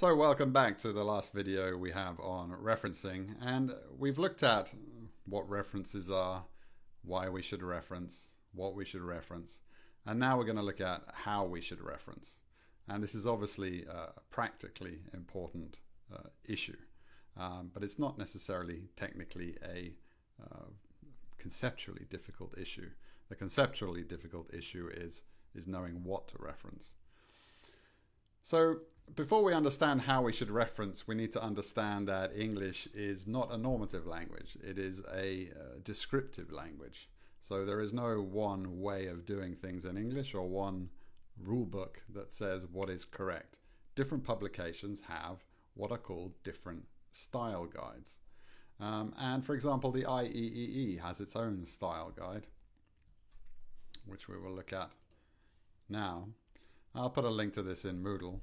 So welcome back to the last video we have on referencing, and we've looked at what references are, why we should reference, what we should reference, and now we're going to look at how we should reference. And this is obviously a practically important issue, but it's not necessarily technically a conceptually difficult issue. The conceptually difficult issue is knowing what to reference. So before we understand how we should reference, we need to understand that English is not a normative language. It is a descriptive language. So there is no one way of doing things in English or one rule book that says what is correct. Different publications have what are called different style guides. And for example, the IEEE has its own style guide, which we will look at now. I'll put a link to this in Moodle.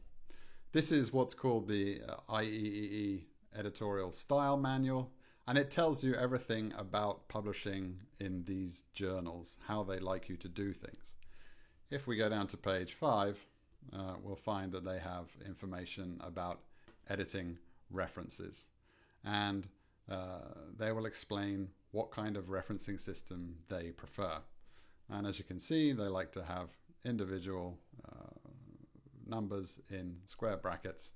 This is what's called the IEEE Editorial Style Manual, and it tells you everything about publishing in these journals, how they like you to do things. If we go down to page 5, we'll find that they have information about editing references, and they will explain what kind of referencing system they prefer. And as you can see, they like to have individual numbers in square brackets,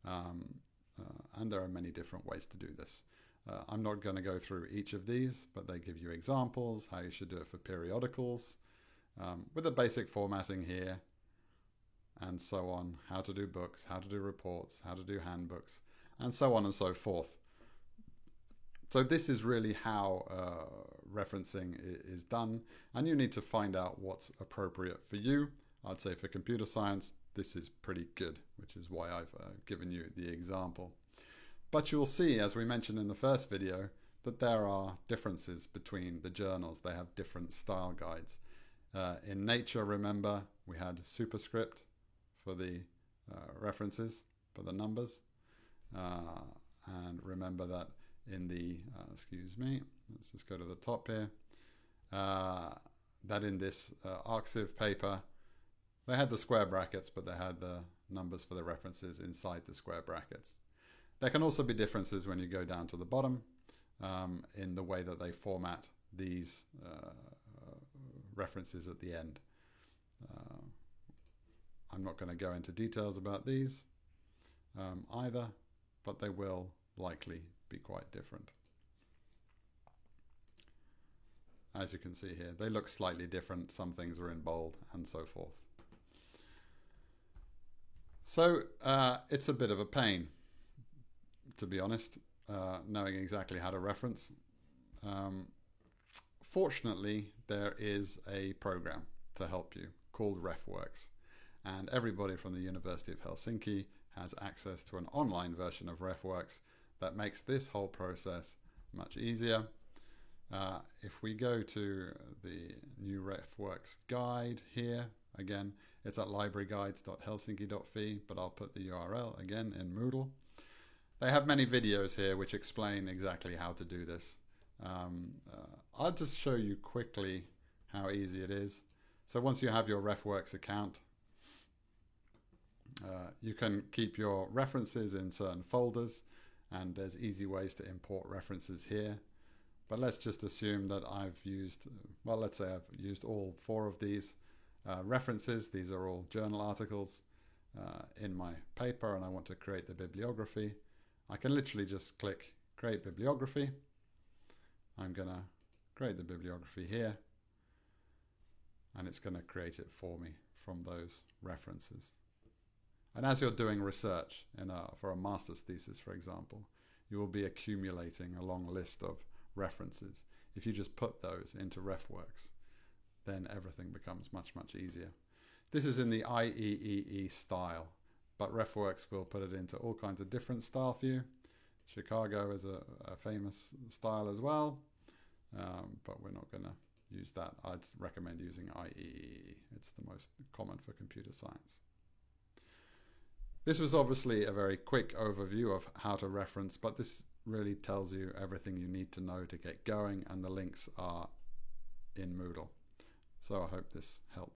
and there are many different ways to do this. I'm not going to go through each of these, but they give you examples, how you should do it for periodicals, with the basic formatting here, and so on, how to do books, how to do reports, how to do handbooks, and so on and so forth. So this is really how referencing is done, and you need to find out what's appropriate for you. I'd say for computer science, this is pretty good, which is why I've given you the example. But you'll see, as we mentioned in the first video, that there are differences between the journals. They have different style guides. In Nature, remember, we had superscript for the references, for the numbers. And remember that in the, let's just go to the top here, that in this Arxiv paper, they had the square brackets, but they had the numbers for the references inside the square brackets. There can also be differences when you go down to the bottom in the way that they format these references at the end. I'm not going to go into details about these either, but they will likely be quite different. As you can see here, they look slightly different. Some things are in bold and so forth. So it's a bit of a pain, to be honest, knowing exactly how to reference. Fortunately, there is a program to help you called RefWorks, and everybody from the University of Helsinki has access to an online version of RefWorks that makes this whole process much easier. If we go to the new RefWorks guide here, again, it's at libraryguides.helsinki.fi, but I'll put the URL again in Moodle. They have many videos here which explain exactly how to do this. I'll just show you quickly how easy it is. So once you have your RefWorks account, you can keep your references in certain folders, and there's easy ways to import references here. But let's just assume that I've used, well, let's say I've used all 4 of these references. These are all journal articles in my paper, and I want to create the bibliography. I can literally just click Create Bibliography. I'm going to create the bibliography here, and it's going to create it for me from those references. And as you're doing research for a master's thesis, for example, you will be accumulating a long list of references. If you just put those into RefWorks, then everything becomes much, much easier. This is in the IEEE style, but RefWorks will put it into all kinds of different style for you. Chicago is a famous style as well, but we're not going to use that. I'd recommend using IEEE. It's the most common for computer science. This was obviously a very quick overview of how to reference, but this really tells you everything you need to know to get going, and the links are in Moodle. So I hope this helped.